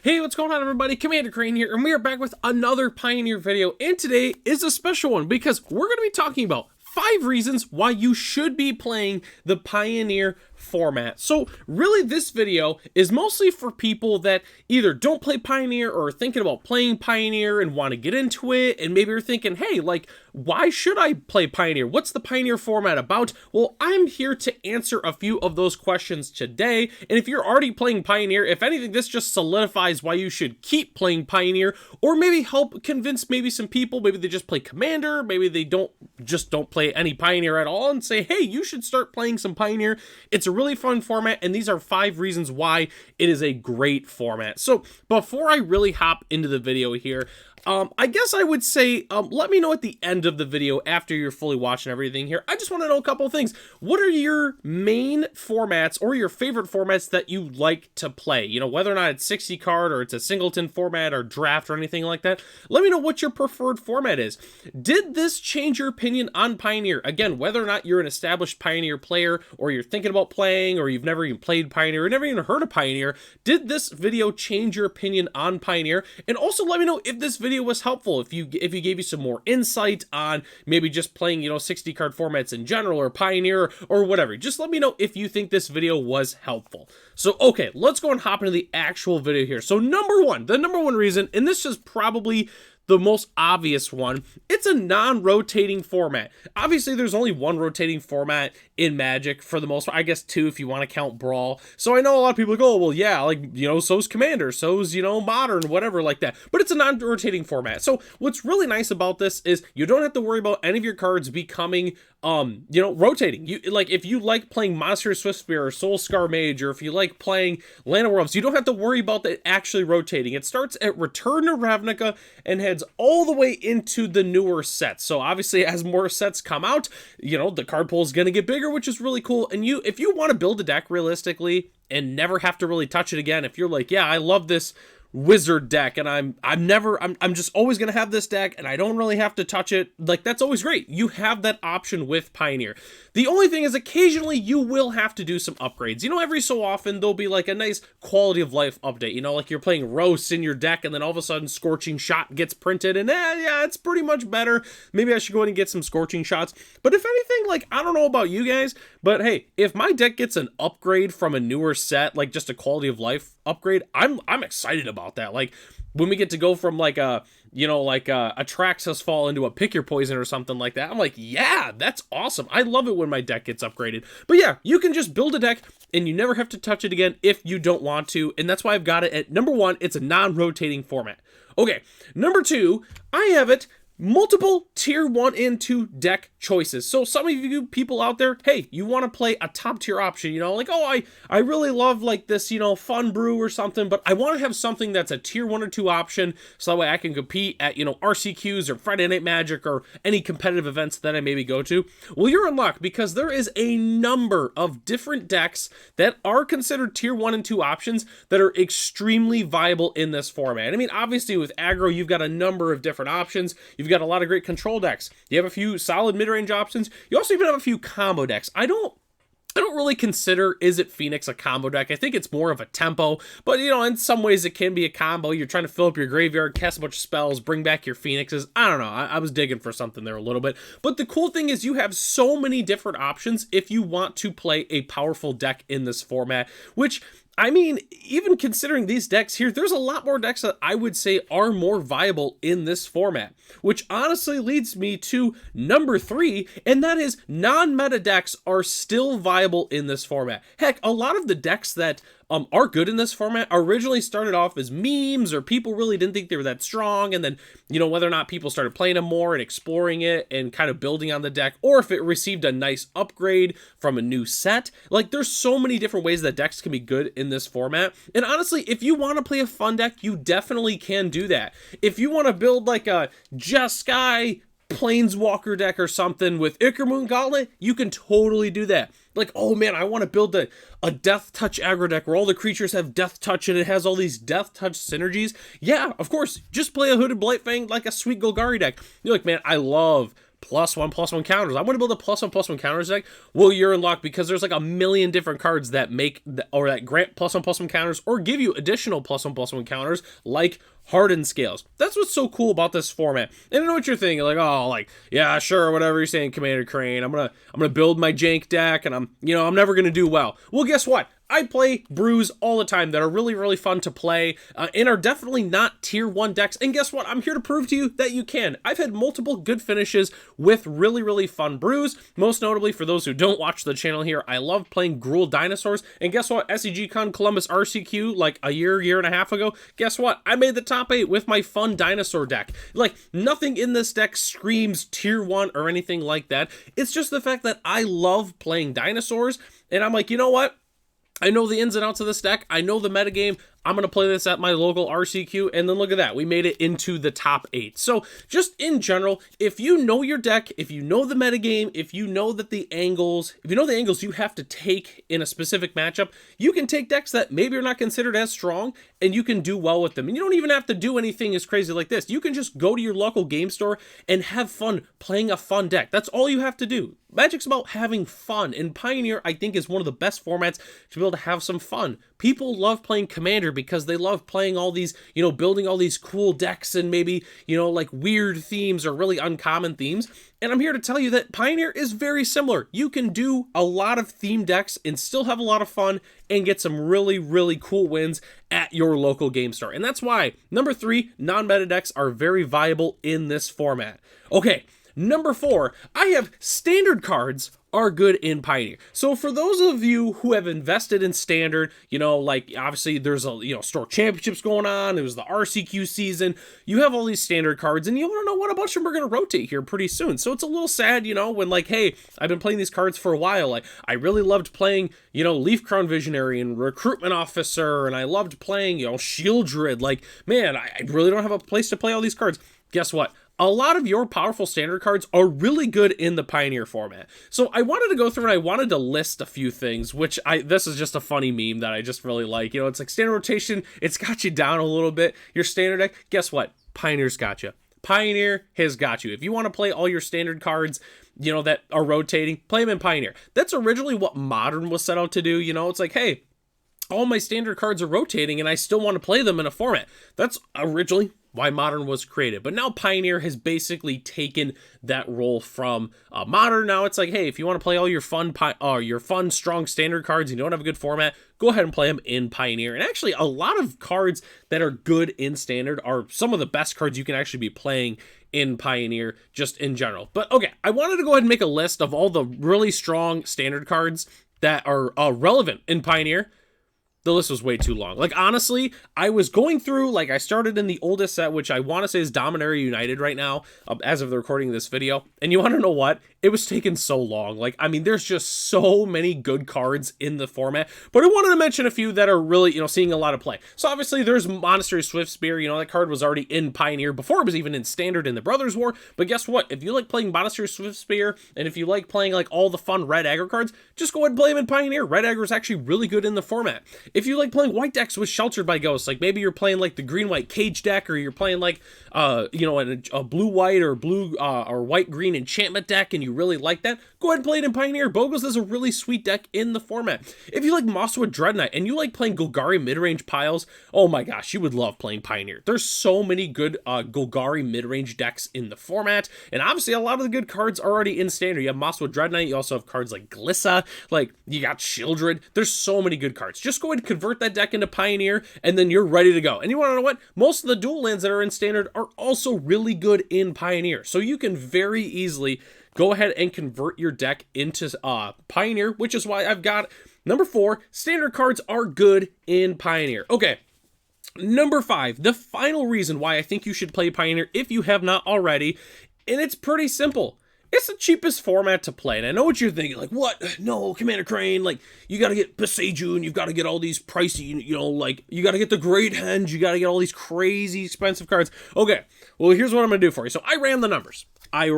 Hey, what's going on, everybody? Commander Crane here, and we are back with another Pioneer video, and today is a special one because we're going to be talking about 5 reasons why you should be playing the Pioneer format. So really, this video is mostly for people that either don't play Pioneer or are thinking about playing Pioneer and want to get into it, and maybe you're thinking, hey, like, why should I play Pioneer? What's the Pioneer format about? Well, I'm here to answer a few of those questions today, and if you're already playing Pioneer, if anything, this just solidifies why you should keep playing Pioneer, or maybe help convince maybe some people, maybe they just play Commander, maybe they don't play any Pioneer at all, and say, hey, you should start playing some Pioneer. It's a really fun format, and these are 5 reasons why it is a great format. So before I really hop into the video here, I guess I would say, let me know at the end of the video after you're fully watching everything here. I just want to know a couple of things. What are your main formats or your favorite formats that you like to play? You know, whether or not it's 60 card or it's a singleton format or draft or anything like that. Let me know what your preferred format is. Did this change your opinion on Pioneer? Again, whether or not you're an established Pioneer player or you're thinking about playing or you've never even played Pioneer or never even heard of Pioneer, did this video change your opinion on Pioneer? And also let me know if this video was helpful, if you gave you some more insight on maybe just playing, you know, 60 card formats in general or Pioneer or whatever. Just let me know if you think this video was helpful. So okay, let's go and hop into the actual video here. So the number one reason, and this is probably the most obvious one, it's a non-rotating format. Obviously, there's only one rotating format in Magic for the most part. I guess 2 if you want to count Brawl. So I know a lot of people go, oh, well, yeah, like, you know, so's Commander, so's, you know, Modern, whatever like that. But it's a non-rotating format. So what's really nice about this is you don't have to worry about any of your cards becoming, you know, rotating. You like, if you like playing Monster Swiftspear or Soulscar Mage, or if you like playing Land of Worms, you don't have to worry about that actually rotating. It starts at Return to Ravnica and heads all the way into the newer sets. So obviously, as more sets come out, you know, the card pool is going to get bigger, which is really cool. And if you want to build a deck realistically and never have to really touch it again, if you're like, yeah, I love this wizard deck and I'm just always gonna have this deck and I don't really have to touch it, like, that's always great. You have that option with Pioneer. The only thing is occasionally you will have to do some upgrades. You know, every so often there'll be like a nice quality of life update, you know, like you're playing Roast in your deck and then all of a sudden Scorching Shot gets printed and yeah, it's pretty much better. Maybe I should go ahead and get some Scorching Shots. But if anything, like, I don't know about you guys, but hey, if my deck gets an upgrade from a newer set, like just a quality of life upgrade, I'm excited about that. Like when we get to go from like a, you know, like a Traxxas Fall into a Pick Your Poison or something like that, I'm like, yeah, that's awesome. I love it when my deck gets upgraded. But yeah, you can just build a deck and you never have to touch it again if you don't want to. And that's why I've got it at number 1. It's a non-rotating format. Okay, number 2, I have it multiple tier 1 and 2 deck choices. So some of you people out there, hey, you want to play a top tier option, you know, like, oh, I really love like this, you know, Fun Brew or something, but I want to have something that's a tier 1 or 2 option so that way I can compete at, you know, RCQs or Friday Night Magic or any competitive events that I maybe go to. Well, you're in luck because there is a number of different decks that are considered tier 1 and 2 options that are extremely viable in this format. I mean, obviously with aggro, you've got a number of different options. You've got a lot of great control decks. You have a few solid mid-range options. You also even have a few combo decks. I don't really consider Izzet Phoenix a combo deck. I think it's more of a tempo, but you know, in some ways it can be a combo. You're trying to fill up your graveyard, cast a bunch of spells, bring back your Phoenixes. I don't know. I was digging for something there a little bit. But the cool thing is you have so many different options if you want to play a powerful deck in this format, which, I mean, even considering these decks here, there's a lot more decks that I would say are more viable in this format, which honestly leads me to number 3, and that is non-meta decks are still viable in this format. Heck, a lot of the decks that are good in this format originally started off as memes, or people really didn't think they were that strong, and then, you know, whether or not people started playing them more and exploring it and kind of building on the deck, or if it received a nice upgrade from a new set. Like, there's so many different ways that decks can be good in this format, and honestly, if you want to play a fun deck, you definitely can do that. If you want to build like a Jeskai Planeswalker deck or something with Ichor Gauntlet, you can totally do that. Like, oh man, I want to build a Death Touch aggro deck where all the creatures have Death Touch and it has all these Death Touch synergies. Yeah, of course, just play a Hooded Blightfang like a sweet Golgari deck. You're like, man, I love +1/+1 counters. I want to build a +1/+1 counters deck. Well, you're in luck because there's like a million different cards that that grant +1/+1 counters or give you additional +1/+1 counters like Hardened Scales. That's what's so cool about this format. And I know what you're thinking, like, oh, like, yeah, sure, whatever you're saying, Commander Crane. I'm gonna build my jank deck, and I'm never gonna do well. Well, guess what? I play brews all the time that are really, really fun to play and are definitely not tier 1 decks. And guess what? I'm here to prove to you that you can. I've had multiple good finishes with really, really fun brews. Most notably, for those who don't watch the channel here, I love playing Gruul Dinosaurs. And guess what? SCGCon Columbus RCQ, like a year and a half ago, guess what? I made the top 8 with my fun dinosaur deck. Like, nothing in this deck screams tier 1 or anything like that. It's just the fact that I love playing dinosaurs. And I'm like, you know what? I know the ins and outs of this deck. I know the metagame. I'm going to play this at my local RCQ, and then look at that. We made it into the top 8. So just in general, if you know your deck, if you know the metagame, if you know that the angles, you have to take in a specific matchup, you can take decks that maybe are not considered as strong, and you can do well with them. And you don't even have to do anything as crazy like this. You can just go to your local game store and have fun playing a fun deck. That's all you have to do. Magic's about having fun, and Pioneer, I think, is one of the best formats to be able to have some fun. People love playing Commander because they love playing all these, building all these cool decks and maybe, like weird themes or really uncommon themes. And I'm here to tell you that Pioneer is very similar. You can do a lot of theme decks and still have a lot of fun and get some really, really cool wins at your local game store. And that's why, number 3, non-meta decks are very viable in this format. Okay. Number 4, I have standard cards are good in Pioneer. So for those of you who have invested in standard, like obviously there's store championships going on, it was the RCQ season, you have all these standard cards and you want to know what a bunch of them are going to rotate here pretty soon. So it's a little sad, when like, hey, I've been playing these cards for a while. Like I really loved playing, Leaf Crown Visionary and Recruitment Officer, and I loved playing, Shieldred. Like, man, I really don't have a place to play all these cards. Guess what? A lot of your powerful standard cards are really good in the Pioneer format. So I wanted to go through and I wanted to list a few things, which this is just a funny meme that I just really like. It's like standard rotation, it's got you down a little bit. Your standard deck, guess what? Pioneer's got you. Pioneer has got you. If you want to play all your standard cards, that are rotating, play them in Pioneer. That's originally what Modern was set out to do. It's like, hey, all my standard cards are rotating and I still want to play them in a format. That's originally why Modern was created. But now Pioneer has basically taken that role from Modern. Now it's like, hey, if you want to play all your fun, strong standard cards and you don't have a good format, go ahead and play them in Pioneer. And actually, a lot of cards that are good in Standard are some of the best cards you can actually be playing in Pioneer, just in general. But okay, I wanted to go ahead and make a list of all the really strong Standard cards that are relevant in Pioneer. The list was way too long. Like, honestly, I was going through, like, I started in the oldest set, which I want to say is Dominaria United right now, as of the recording of this video. And you want to know what? It was taking so long. Like, I mean, there's just so many good cards in the format. But I wanted to mention a few that are really, seeing a lot of play. So, obviously, there's Monastery Swiftspear. That card was already in Pioneer before it was even in Standard in the Brothers War. But guess what? If you like playing Monastery Swiftspear, and if you like playing, like, all the fun red aggro cards, just go ahead and play them in Pioneer. Red aggro is actually really good in the format. If you like playing white decks with Sheltered by Ghosts, like maybe you're playing like the green-white cage deck, or you're playing like a blue-white or blue or white-green enchantment deck, and you really like that, go ahead and play it in Pioneer. Boggles is a really sweet deck in the format. If you like Mosswood Dreadnought and you like playing Golgari mid-range piles, oh my gosh, you would love playing Pioneer. There's so many good Golgari mid-range decks in the format, and obviously a lot of the good cards are already in Standard. You have Mosswood Dreadnought, you also have cards like Glissa, like you got Shieldred. There's so many good cards. Just go ahead and convert that deck into Pioneer, and then you're ready to go. And you want to know what? Most of the dual lands that are in Standard are also really good in Pioneer. So you can very easily go ahead and convert your deck into Pioneer, which is why I've got number 4, standard cards are good in Pioneer. Okay, number 5, the final reason why I think you should play Pioneer if you have not already, and it's pretty simple. It's the cheapest format to play. And I know what you're thinking, like, what? No, Commander Crane, like, you got to get Boseiju, you've got to get all these pricey, like, you got to get the Great Henge, you got to get all these crazy expensive cards. Okay, well, here's what I'm going to do for you. So I ran the numbers. I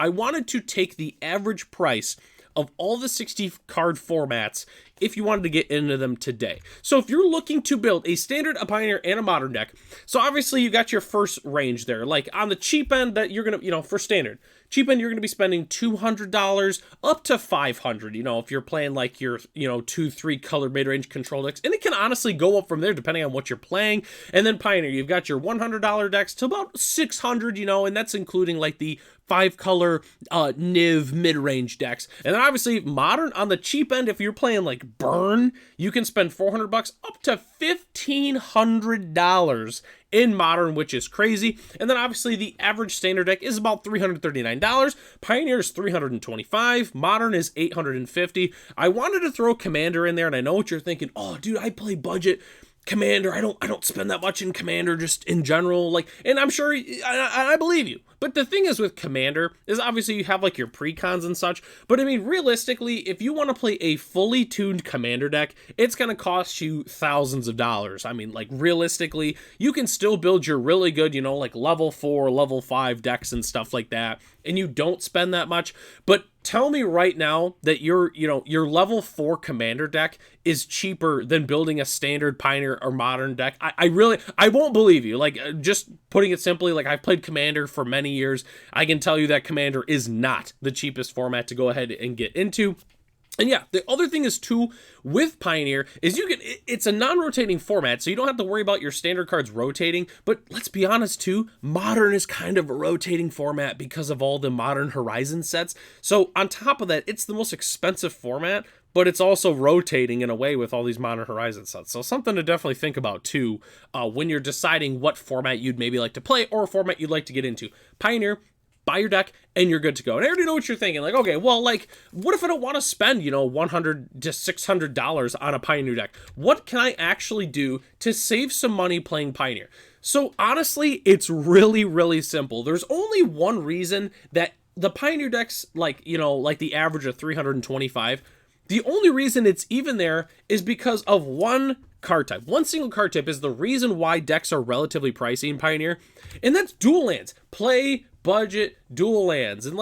wanted to take the average price of all the 60 card formats if you wanted to get into them today. So if you're looking to build a standard, a pioneer, and a modern deck, so obviously you got your first range there. Like on the cheap end that you're gonna, for standard, cheap end, you're going to be spending $200 up to $500, if you're playing like your, 2-3 color mid-range control decks. And it can honestly go up from there depending on what you're playing. And then Pioneer, you've got your $100 decks to about $600, and that's including like the 5-color Niv mid-range decks. And then obviously modern on the cheap end, if you're playing like Burn, you can spend $400 up to $1,500 in modern, which is crazy. And then obviously the average standard deck is about $339. Pioneer is $325. Modern is $850. I wanted to throw Commander in there, and I know what you're thinking. Oh, dude, I play budget Commander. I don't spend that much in Commander just in general. And I'm sure I believe you. But the thing is with Commander is obviously you have like your precons and such. But I mean, realistically, if you want to play a fully tuned Commander deck, it's going to cost you thousands of dollars. I mean, like realistically, you can still build your really good, like level 4, level 5 decks and stuff like that. And you don't spend that much. But tell me right now that your level 4 Commander deck is cheaper than building a standard Pioneer or modern deck. I won't believe you. Like, just putting it simply, like I've played Commander for many years. I can tell you that Commander is not the cheapest format to go ahead and get into. And yeah, the other thing is too, with Pioneer, is it's a non-rotating format, so you don't have to worry about your standard cards rotating, but let's be honest too, Modern is kind of a rotating format because of all the Modern Horizon sets. So on top of that, it's the most expensive format, but it's also rotating in a way with all these Modern Horizon sets. So something to definitely think about too, when you're deciding what format you'd maybe like to play or a format you'd like to get into. Pioneer, buy your deck, and you're good to go. And I already know what you're thinking. Like, okay, well, like, what if I don't want to spend, $100 to $600 on a Pioneer deck? What can I actually do to save some money playing Pioneer? So honestly, it's really, really simple. There's only one reason that the Pioneer decks, like the average of 325, the only reason it's even there is because of one card type. One single card type is the reason why decks are relatively pricey in Pioneer, and that's dual lands. Play budget dual lands. And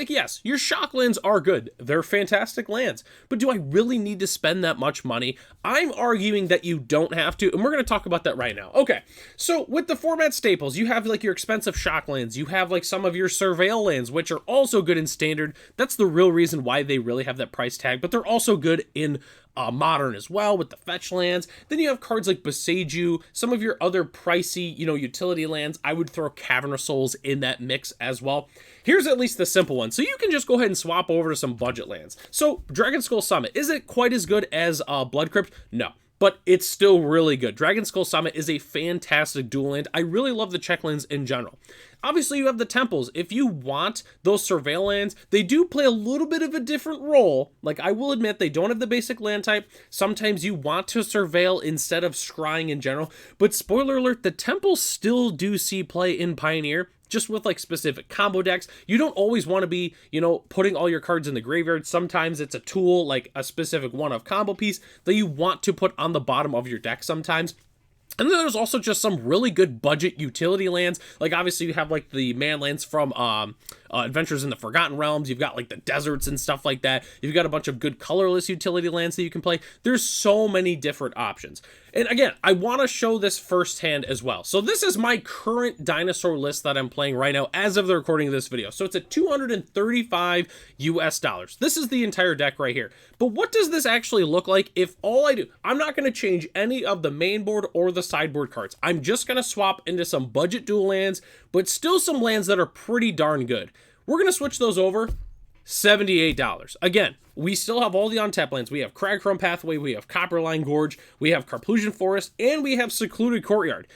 yes, your shock lands are good. They're fantastic lands. But do I really need to spend that much money? I'm arguing that you don't have to, and we're going to talk about that right now. Okay, so with the format staples, you have like your expensive shock lands. You have like some of your surveil lands, which are also good in standard. That's the real reason why they really have that price tag, but they're also good in modern as well with the fetch lands. Then you have cards like Boseiju, some of your other pricey, utility lands. I would throw Cavern of Souls in that mix as well. Here's at least the simple one. So you can just go ahead and swap over to some budget lands. So Dragonskull Summit, is it quite as good as Blood Crypt? No. But it's still really good. Dragonskull Summit is a fantastic dual land. I really love the check lands in general. Obviously, you have the temples. If you want those surveil lands, they do play a little bit of a different role. Like, I will admit, they don't have the basic land type. Sometimes you want to surveil instead of scrying in general. But spoiler alert, the temples still do see play in Pioneer, just with like specific combo decks. You don't always want to be, putting all your cards in the graveyard. Sometimes it's a tool, like a specific one-of combo piece that you want to put on the bottom of your deck sometimes. And then there's also just some really good budget utility lands. Like, obviously, you have, like, the man lands from Adventures in the Forgotten Realms. You've got, like, the deserts and stuff like that. You've got a bunch of good colorless utility lands that you can play. There's so many different options. And, again, I want to show this firsthand as well. So this is my current dinosaur list that I'm playing right now as of the recording of this video. So it's at $235 US. This is the entire deck right here. But what does this actually look like if all I do... I'm not going to change any of the main board or the sideboard cards. I'm just going to swap into some budget dual lands, but still some lands that are pretty darn good. We're going to switch those over. $78. Again, we still have all the untapped lands. We have Cragcrone Pathway, we have Copperline Gorge, we have Carplusian Forest, and we have Secluded Courtyard.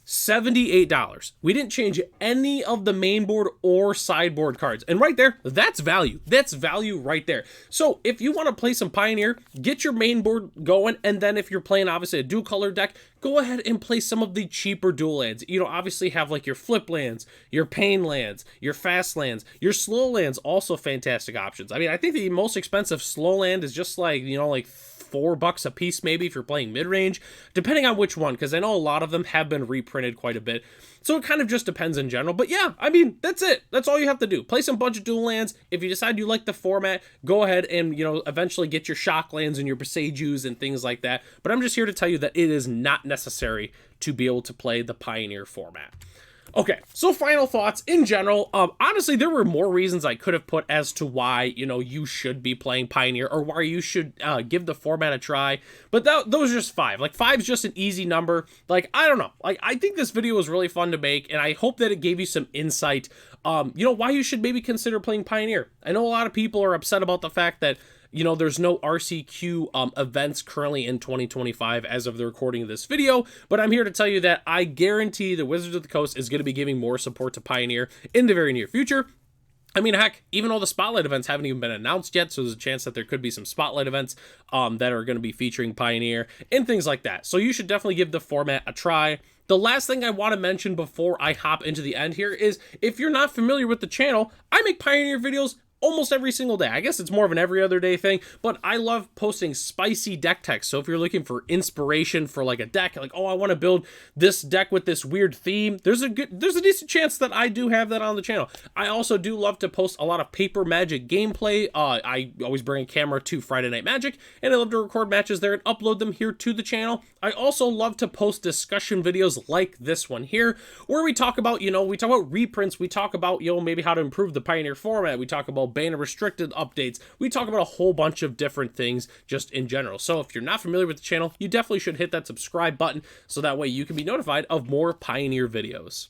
$78. We didn't change any of the main board or sideboard cards. And right there, that's value. That's value right there. So if you want to play some Pioneer, get your main board going. And then if you're playing, obviously, a dual color deck, go ahead and play some of the cheaper dual lands. Obviously have like your flip lands, your pain lands, your fast lands, your slow lands, also fantastic options. I mean, I think the most expensive slow land is just like, like $4 a piece maybe if you're playing mid-range, depending on which one, because I know a lot of them have been reprinted quite a bit. So it kind of just depends in general. But yeah, I mean, that's it. That's all you have to do. Play some budget dual lands. If you decide you like the format, go ahead and, you know, eventually get your shock lands and your Boseijus and things like that. But I'm just here to tell you that it is not necessary to be able to play the Pioneer format. Okay, so final thoughts in general. Honestly, there were more reasons I could have put as to why, you know, you should be playing Pioneer or why you should give the format a try. But those are just 5. Like, 5's just an easy number. Like, I don't know. Like, I think this video was really fun to make, and I hope that it gave you some insight, you know, why you should maybe consider playing Pioneer. I know a lot of people are upset about the fact that, you know, there's no RCQ events currently in 2025 as of the recording of this video, but I'm here to tell you that I guarantee the Wizards of the Coast is going to be giving more support to Pioneer in the very near future. I mean, heck, even all the Spotlight events haven't even been announced yet, so there's a chance that there could be some Spotlight events that are going to be featuring Pioneer and things like that. So you should definitely give the format a try. The last thing I want to mention before I hop into the end here is, if you're not familiar with the channel, I make Pioneer videos almost every single day. I guess it's more of an every other day thing, but I love posting spicy deck techs. So if you're looking for inspiration for like a deck, like, oh, I want to build this deck with this weird theme, there's a decent chance that I do have that on the channel. I also do love to post a lot of Paper Magic gameplay. I always bring a camera to Friday Night Magic, and I love to record matches there and upload them here to the channel. I also love to post discussion videos like this one here, where we talk about, you know, we talk about reprints, we talk about, you know, maybe how to improve the Pioneer format, we talk about Bane of Restricted updates, we talk about a whole bunch of different things just in general. So if you're not familiar with the channel, you definitely should hit that subscribe button so that way you can be notified of more Pioneer videos.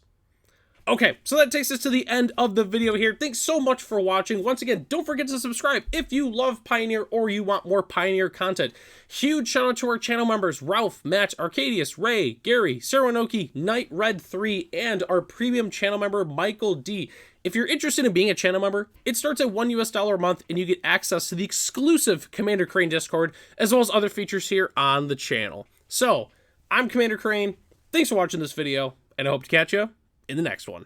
Okay, so that takes us to the end of the video here. Thanks so much for watching. Once again, don't forget to subscribe if you love Pioneer or you want more Pioneer content. Huge shout out to our channel members, Ralph, Matt, Arcadius, Ray, Gary, Sarwanoki, Night Red 3, and our premium channel member, Michael D. If you're interested in being a channel member, it starts at $1 a month and you get access to the exclusive Commander Crane Discord, as well as other features here on the channel. So, I'm Commander Crane. Thanks for watching this video, and I hope to catch you in the next one.